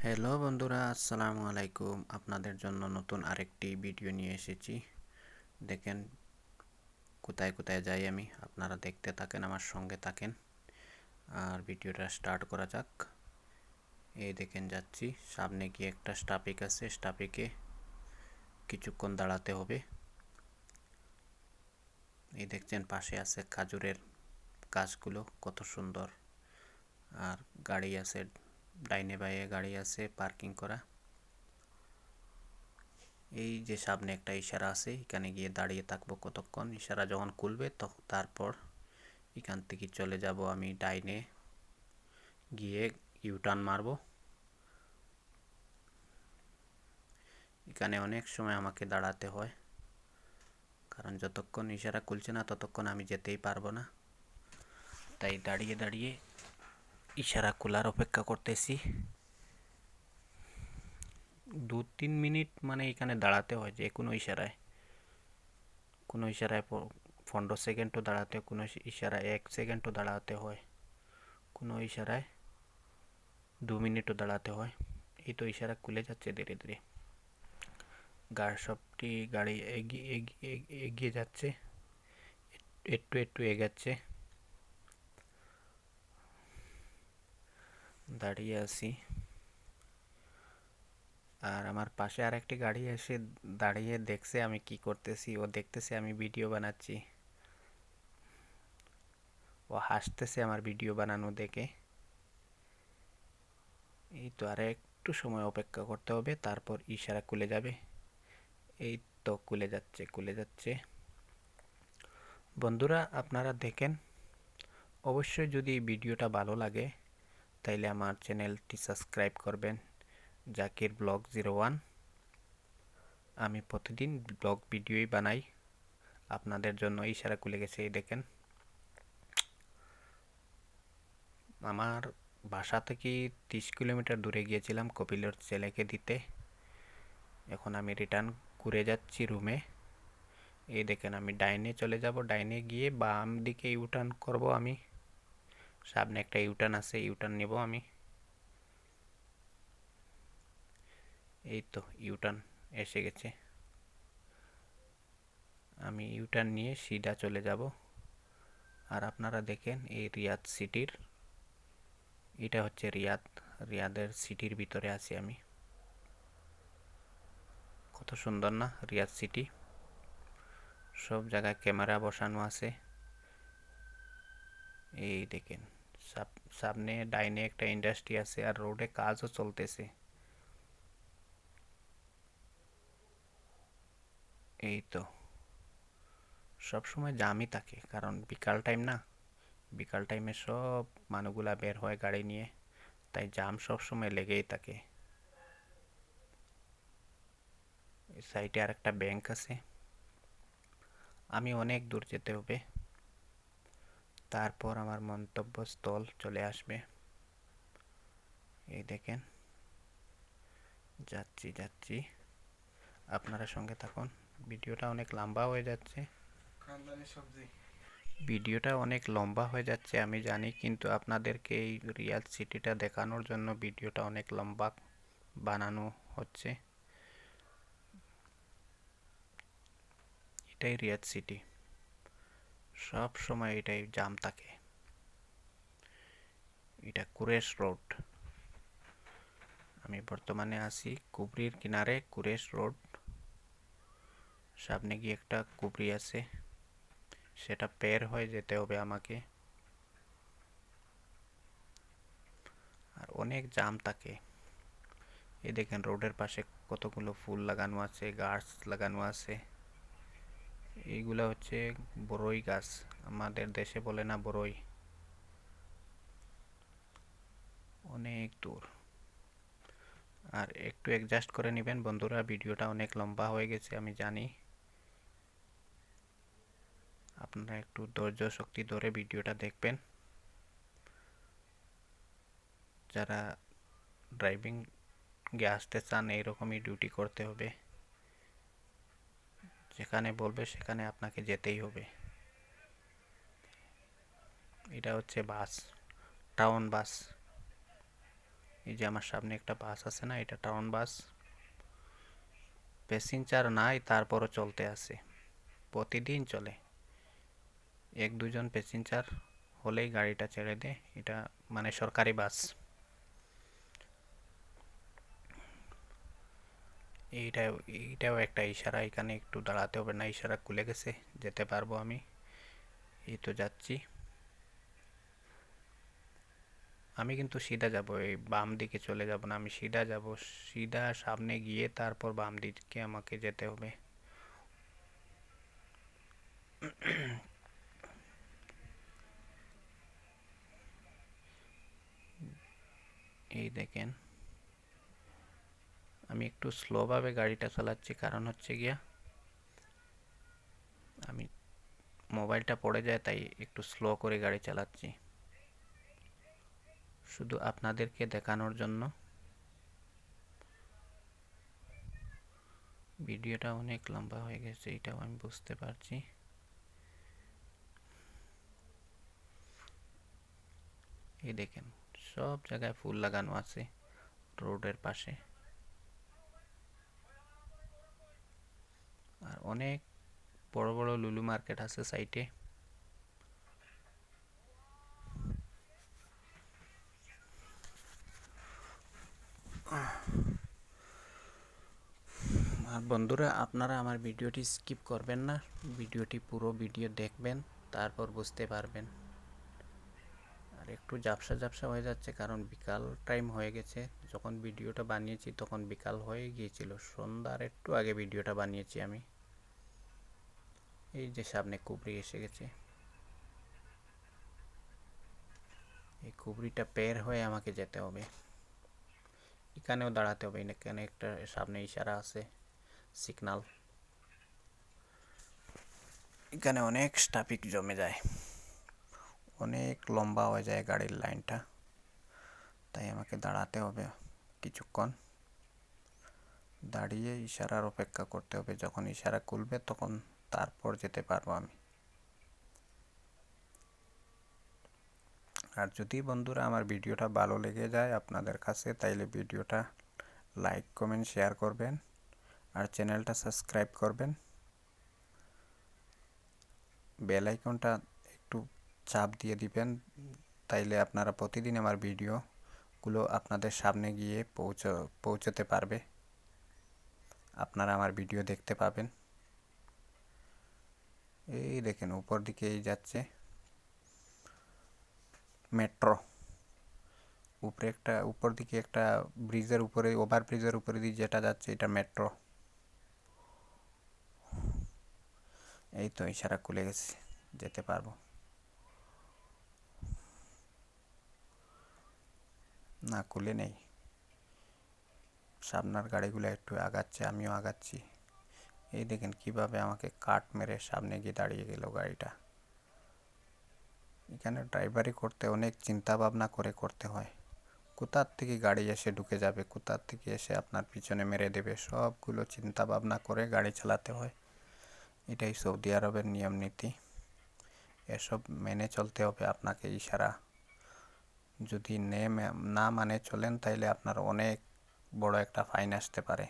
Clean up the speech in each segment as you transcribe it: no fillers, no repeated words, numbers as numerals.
Hello বন্ধুরা, আসসালামু আলাইকুম। আপনাদের জন্য নতুন আরেকটি ভিডিও নিয়ে এসেছি। দেখেন কোথায় কোথায় যাই আমি, আপনারা দেখতে থাকেন, আমার সঙ্গে থাকেন। আর ভিডিওটা স্টার্ট করা যাক। এই দেখেন যাচ্ছি, সামনে গিয়ে একটা স্টপিক আছে, স্টপিকে কিছুক্ষণ দাঁড়াতে হবে। এই দেখছেন পাশে আছে খাজুরের গাছগুলো, কত সুন্দর। আর গাড়ি আছে, ডাইনে বাইয়ে গাড়ি আছে পার্কিং করা। এই যে সামনে একটা ইশারা আছে, এখানে গিয়ে দাঁড়িয়ে থাকবো কতক্ষণ। ইশারা যখন খুলবে তখন তারপর এখান থেকে চলে যাব আমি ডাইনে গিয়ে ইউটার্ন মারবো। এখানে অনেক সময় আমাকে দাঁড়াতে হয়, কারণ যতক্ষণ ইশারা খুলছে না ততক্ষণ আমি যেতেই পারবো না। তাই দাঁড়িয়ে দাঁড়িয়ে ইশারা খোলার অপেক্ষা করতেছি। 2-3 মিনিট মানে এখানে দাঁড়াতে হয়, যে কোনো ইশারায়। কোনো ইশারায় 15 সেকেন্ডও দাঁড়াতে হয়, কোনো ইশারায় 1 সেকেন্ডও দাঁড়াতে হয়, কোনো ইশারায় 2 মিনিটও দাঁড়াতে হয়। এই তো ইশারা খুলে যাচ্ছে ধীরে ধীরে। সবটি গাড়ি এগিয়ে এগিয়ে এগিয়ে যাচ্ছে, একটু একটু এগাচ্ছে। দাঁড়িয়ে আছি। আর আমার পাশে আরেকটি গাড়ি এসে দাঁড়িয়ে দেখছে আমি কি করতেছি, ও দেখতেছে আমি ভিডিও বানাচ্ছি। ও হাসতেছে আমার ভিডিও বানানো দেখে। এই তো আর একটু সময় অপেক্ষা করতে হবে, তারপর ইশারা খুলে যাবে। এই তো খুলে যাচ্ছে খুলে যাচ্ছে। বন্ধুরা আপনারা দেখেন, অবশ্যই যদি ভিডিওটা ভালো লাগে তাইলে আমার চ্যানেলটি সাবস্ক্রাইব করবেন, জাকির ব্লগ 01। আমি প্রতিদিন ব্লগ ভিডিওই বানাই আপনাদের জন্য। ইশারা খুলে গেছে, এই দেখেন। আমার বাসা থেকে 30 কিলোমিটার দূরে গিয়েছিলাম কপিলের ছেলেকে দিতে। এখন আমি রিটার্ন ঘুরে যাচ্ছি রুমে। এই দেখেন আমি ডাইনে চলে যাব, ডাইনে গিয়ে বাম দিকে ইউটার্ন করব আমি। সামনে একটা ইউটার্ন আছে, ইউটার্ন নেব আমি। এই তো ইউটার্ন এসে গেছে। আমি ইউটার্ন নিয়ে সিধা চলে যাব। আর আপনারা দেখেন এই রিয়াদ সিটির, এটা হচ্ছে রিয়াদ। রিয়াদের সিটির ভিতরে আছি আমি। কত সুন্দর না রিয়াদ সিটি। সব জায়গায় ক্যামেরা বসানো আছে। এই দেখেন সামনে ডাইনে একটা ইন্ডাস্ট্রি আছে, আর রোডে কাজও চলতেছে। এই তো সব সময় জামই থাকে, কারণ বিকাল টাইম না। বিকাল টাইমে সব মানুষগুলা বের হয় গাড়ি নিয়ে, তাই জাম সব সময় লেগেই থাকে। এই সাইডে আর একটা ব্যাংক আছে। আমি অনেক দূর যেতে হবে, তারপর আমার গন্তব্যস্থল চলে আসবে। এই দেখেন যাচ্ছি যাচ্ছি, আপনারা সঙ্গে থাকুন। ভিডিওটা অনেক লম্বা হয়ে যাচ্ছে, ভিডিওটা অনেক লম্বা হয়ে যাচ্ছে আমি জানি, কিন্তু আপনাদেরকে এই রিয়াদ সিটিটা দেখানোর জন্য ভিডিওটা অনেক লম্বা বানানো হচ্ছে। এটাই রিয়াদ সিটি, সব সময় এটাই জাম থাকে। এটা কুরেশ রোড। আমি বর্তমানে আছি কুবরির কিনারে, কুরেশ রোড। সামনে গিয়ে একটা কুবরি আছে, সেটা পের হয়ে যেতে হবে আমাকে। আর অনেক জাম থাকে। এই দেখেন রোডের পাশে কতগুলো ফুল লাগানো আছে, গাছ লাগানো আছে। এইগুলা হচ্ছে বড়ই গাছ, আমাদের দেশে বলে না বড়ই। অনেক দূর। আর একটু অ্যাডজাস্ট করে নেবেন বন্ধুরা, ভিডিওটা অনেক লম্বা হয়ে গেছে আমি জানি। আপনারা একটু ধৈর্য শক্তি ধরে ভিডিওটা দেখবেন। যারা ড্রাইভিং গে আসতে চান, এইরকমই ডিউটি করতে হবে। যেখানে বলবে সেখানে আপনাকে যেতেই হবে। এটা হচ্ছে বাস, টাউন বাস। এই যে আমার সামনে একটা বাস আছে না, এটা টাউন বাস, প্যাসেঞ্জার নাই তারপরও চলতে আছে, প্রতিদিন চলে। 1-2 জন প্যাসেঞ্জার হলেই গাড়িটা ছেড়ে দেয়। এটা মানে সরকারি বাস। এইটাও একটা ইশারা, এখানে একটু দাঁড়াতে হবে না, ইশারা খুলে গেছে, যেতে পারবো আমি। এই তো যাচ্ছি। আমি কিন্তু সিধা যাব, এই বাম দিকে চলে যাব না, আমি সিধা যাব। সিধা সামনে গিয়ে তারপর বাম দিকে আমাকে যেতে হবে। এই দেখেন, আমি একটু স্লোভাবে গাড়িটা চালাচ্ছি, কারণ হচ্ছে গিয়া আমি মোবাইলটা পড়ে যায়, তাই একটু স্লো করে গাড়ি চালাচ্ছি, শুধু আপনাদেরকে দেখানোর জন্য। ভিডিওটা অনেক লম্বা হয়ে গেছে, এটাও আমি বুঝতে পারছি। এই দেখেন, সব জায়গায় ফুল লাগানো আছে রোডের পাশে, আর অনেক বড় বড় লুলু মার্কেট আছে সাইটে। আর বন্ধুরা, আপনারা আমার ভিডিওটি স্কিপ করবেন না, ভিডিওটি পুরো ভিডিও দেখবেন, তারপর বুঝতে পারবেন। আর একটু ঝাপসা ঝাপসা হয়ে যাচ্ছে, কারণ বিকাল টাইম হয়ে গেছে। যখন ভিডিওটা বানিয়েছি তখন বিকাল হয়ে গিয়েছিল, সন্ধ্যার একটু আগে ভিডিওটা বানিয়েছি আমি। এই যে সামনে কুবরি এসে গেছে, এই কুবরিটা পের হয়ে আমাকে যেতে হবে। এখানেও দাঁড়াতে হবে, এখানে একটা সামনে ইশারা আছে, সিগনাল। এখানে অনেক ট্রাফিক জমে যায়, অনেক লম্বা হয়ে যায় গাড়ির লাইনটা, তাই আমাকে দাঁড়াতে হবে কিছুক্ষণ। দাঁড়িয়ে ইশারার অপেক্ষা করতে হবে, যখন ইশারা খুলবে তখন তারপর যেতে পারবো আমি। আর যদি বন্ধুরা আমার ভিডিওটা ভালো লেগে যায় আপনাদের কাছে, তাইলে ভিডিওটা লাইক কমেন্ট শেয়ার করবেন, আর চ্যানেলটা সাবস্ক্রাইব করবেন। বেল আইকনটা একটু চাপ দিয়ে দিবেন, তাইলে আপনারা প্রতিদিন আমার ভিডিওগুলো আপনাদের সামনে গিয়ে পৌঁছতে পারবে, আপনারা আমার ভিডিও দেখতে পাবেন। এই দেখেন উপর দিকে এই যাচ্ছে মেট্রো, উপর দিকে একটা ব্রিজের উপরে, ওভার ব্রিজের উপরে দিয়ে যেটা যাচ্ছে এটা মেট্রো। এই তো ইশারা খুলে গেছে, যেতে পারবো। না, খুলে নেই, সামনের গাড়িগুলো একটু আগাচ্ছে, আমিও আগাচ্ছি। এই দেখেন কিভাবে আমাকে কাট মেরে সামনে গিয়ে দাঁড়িয়ে গেল গাড়িটা। এখানে ড্রাইভারি করতে অনেক চিন্তা ভাবনা করে করতে হয়, কোথার থেকে গাড়ি এসে ঢুকে যাবে, কোথার থেকে এসে আপনার পিছনে মেরে দেবে, সবগুলো চিন্তা ভাবনা করে গাড়ি চালাতে হয়। এটাই সৌদি আরবের নিয়ম নীতি, এসব মেনে চলতে হবে আপনাকে। ইশারা যদি না মানে চলেন, তাইলে আপনার অনেক বড় একটা ফাইন আসতে পারে,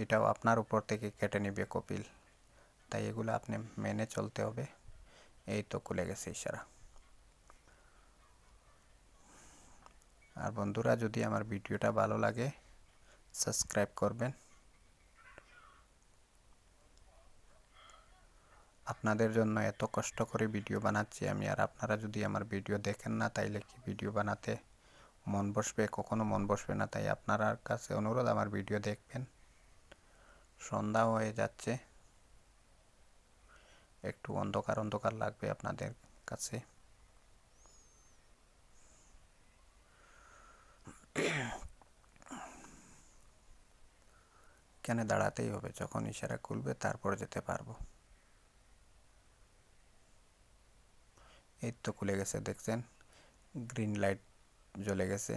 এটাও আপনার উপর থেকে কেটে নেবে কপিল, তাই এগুলো আপনি মেনে চলতে হবে। এই তো খুলে গেছে ইশারা। আর বন্ধুরা, যদি আমার ভিডিওটা ভালো লাগে সাবস্ক্রাইব করবেন। আপনাদের জন্য এত কষ্ট করে ভিডিও বানাচ্ছি আমি, আর আপনারা যদি আমার ভিডিও দেখেন না, তাইলে কি ভিডিও বানাতে মন বসবে? কখনো মন বসবে না। তাই আপনার কাছে অনুরোধ, আমার ভিডিও দেখবেন। সন্ধ্যা হয়ে যাচ্ছে, একটু অন্ধকার অন্ধকার লাগবে আপনাদের কাছে। এখানে দাঁড়াতেই হবে, যখন ইশারা খুলবে তারপর যেতে পারবো। এই তো খুলে গেছে, দেখছেন গ্রিন লাইট জ্বলে গেছে।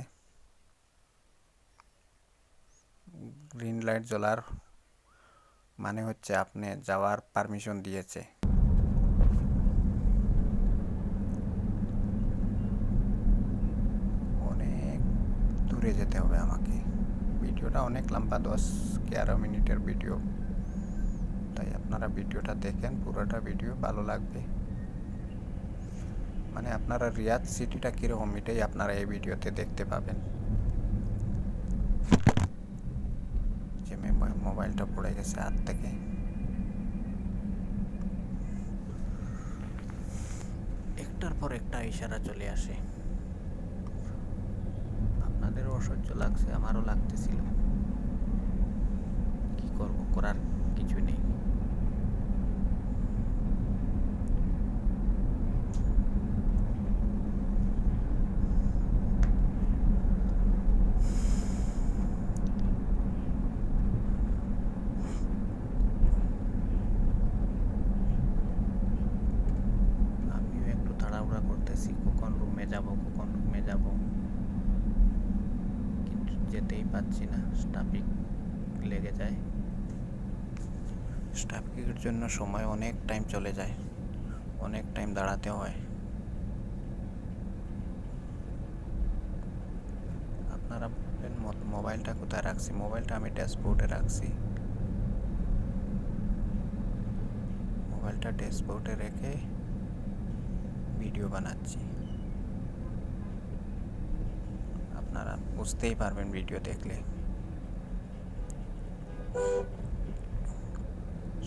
গ্রিন লাইট জ্বলার মানে হচ্ছে আপনি যাওয়ার পারমিশন দিয়েছে। দূরে যেতে হবে আমাকে। ভিডিওটা অনেক লম্বা, 10-11 মিনিটের ভিডিও, তাই আপনারা ভিডিওটা দেখেন, পুরোটা ভিডিও ভালো লাগবে। মানে আপনারা রিয়াদ সিটিটা কীরকম এটাই আপনারা এই ভিডিওতে দেখতে পাবেন। যে মোবাইলটা পড়ে গেছে হাত থেকে। একটার পর একটা ইশারা চলে আসে, আপনাদেরও অসহ্য লাগছে, আমারও লাগতেছিল। কি করব, করার কিছু নেই। আমিও একটু তাড়াহুড়া করতেছি, কখন রুমে যাব, কিন্তু যেতেই পারছি না, ট্রাফিক লেগে যায়। ট্রাফিকের জন্য সময় অনেক টাইম চলে যায়, অনেক টাইম দাঁড়াতে হয়। আপনারা বলবেন মোবাইলটা কোথায় রাখছি? মোবাইলটা আমি ড্যাশবোর্ডে রাখছি। মোবাইলটা ড্যাশবোর্ডে রেখে ভিডিও বানাচ্ছি। আপনারা বুঝতেই পারবেন ভিডিও দেখলে।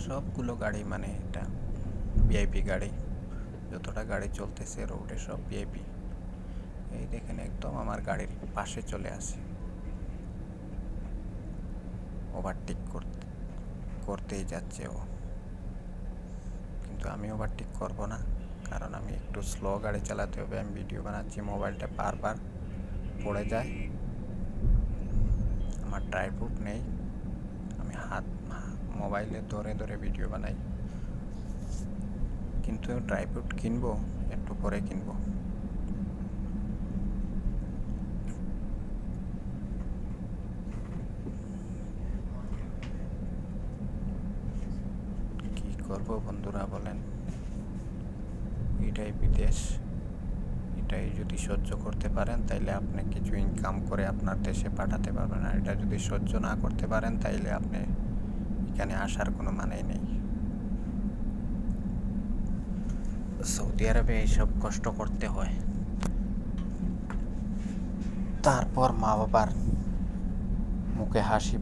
সবগুলো গাড়ি, মানে এটা ভিআইপি গাড়ি, যতটা গাড়ি চলতেছে রোডে সব ভিআইপি। এই দেখেন একদম আমার গাড়ির পাশে চলে আসে, ওভারটেক করতেই যাচ্ছে ও, কিন্তু আমি ওভারটেক করব না, কারণ আমি একটু স্লো গাড়ি চালাতে হবে। আমি ভিডিও বানাচ্ছি, মোবাইলটা বারবার পড়ে যায়। আমার ট্রাইপড নেই, আমি মোবাইলে ধরে ধরে ভিডিও বানাই, কিন্তু ট্রাইপড কিনবো একটু পরে কিনবো। কি করব বন্ধুরা বলেন, এটাই বিদেশ। এটাই যদি সহ্য করতে পারেন তাইলে আপনি কিছু ইনকাম করে আপনার দেশে পাঠাতে পারবেন, আর এটা যদি সহ্য না করতে পারেন তাইলে আপনি এখানে আসার কোনো মানেই নেই। সৌদি আরবে এইসব কষ্ট করতে হয়, তারপর মা বাবার মুখে হাসি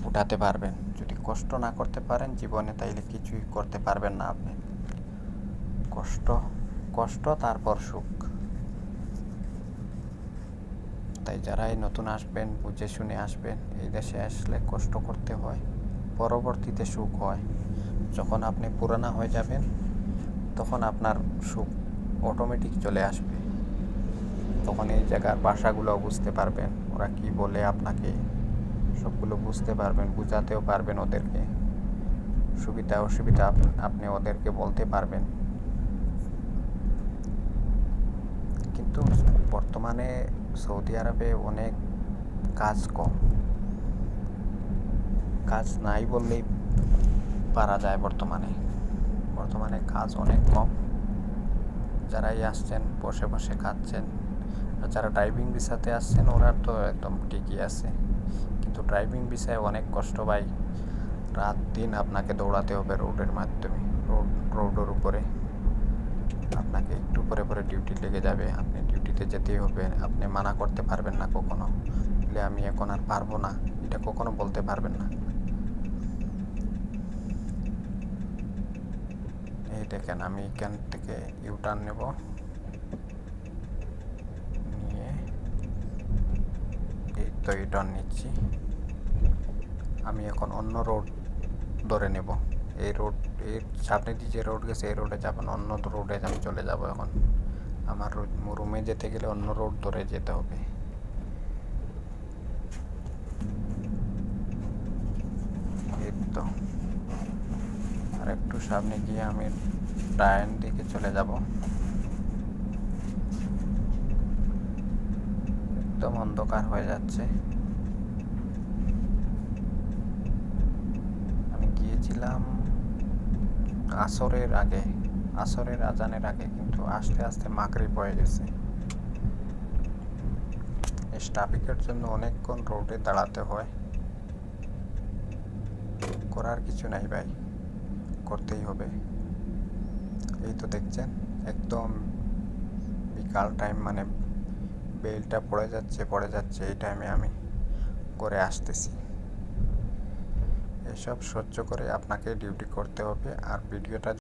ফুটাতে পারবেন। যদি কষ্ট না করতে পারেন জীবনে, তাইলে কিছুই করতে পারবেন না আপনি। কষ্ট তারপর সুখ। তাই যারাই নতুন আসবেন বুঝে শুনে আসবেন। এই দেশে আসলে কষ্ট করতে হয়, পরবর্তীতে সুখ হয়। যখন আপনি পুরানা হয়ে যাবেন তখন আপনার সুখ অটোমেটিক চলে আসবে। তখন এই জায়গার ভাষাগুলো বুঝতে পারবেন, ওরা কি বলে আপনাকে সবগুলো বুঝতে পারবেন, বুঝাতেও পারবেন ওদেরকে। সুবিধা অসুবিধা আপনি ওদেরকে বলতে পারবেন। কিন্তু বর্তমানে সৌদি আরবে অনেক কাজ কম, কাজ নাই বললেই পারা যায়। বর্তমানে কাজ অনেক কম। যারাই আসছেন বসে বসে খাচ্ছেন, আর যারা ড্রাইভিং ভিসাতে আসছেন ওরা তো একদম ঠিকই আছে, কিন্তু ড্রাইভিং ভিসায় অনেক কষ্ট ভাই। রাত দিন আপনাকে দৌড়াতে হবে রোডের মাধ্যমে, রোডের উপরে আপনাকে একটু পরে পরে ডিউটি লেগে যাবে, আপনি ডিউটিতে যেতেই হবে। আপনি মানা করতে পারবেন না কখনো, বলে আমি এখন আর পারবো না, এটা কখনো বলতে পারবেন না। এই দেখেন আমি এখান থেকে ইউটার্ন নেব, নিয়ে এই তো ইউটার্ন নিচ্ছি। আমি এখন অন্য রোড ধরে নেব। এই সামনে দিয়ে যে রোড গেছে এই রোডে যাবেন, অন্য রোডে আমি চলে যাব। এখন আমার রুমে যেতে গেলে অন্য রোড ধরে যেতে হবে। এই তো আর একটু সামনে গিয়ে আমি ডাইন দিকে চলে যাব। একদম অন্ধকার হয়ে যাচ্ছে। আমি গিয়েছিলাম আসরের আজানের আগে, কিন্তু আস্তে আস্তে মাগরিব হয়ে গেছে। এই ট্রাফিকের জন্য অনেকক্ষণ রোডে দাঁড়াতে হয়। করার কিছু নাই ভাই, করতেই হবে। এই তো দেখছেন একদম বিকাল টাইম, মানে বেলটা পড়ে যাচ্ছে, এই টাইমে আমি করে আসতেছি। এসব সহ্য করে আপনাকে ডিউটি করতে হবে। আর ভিডিওটা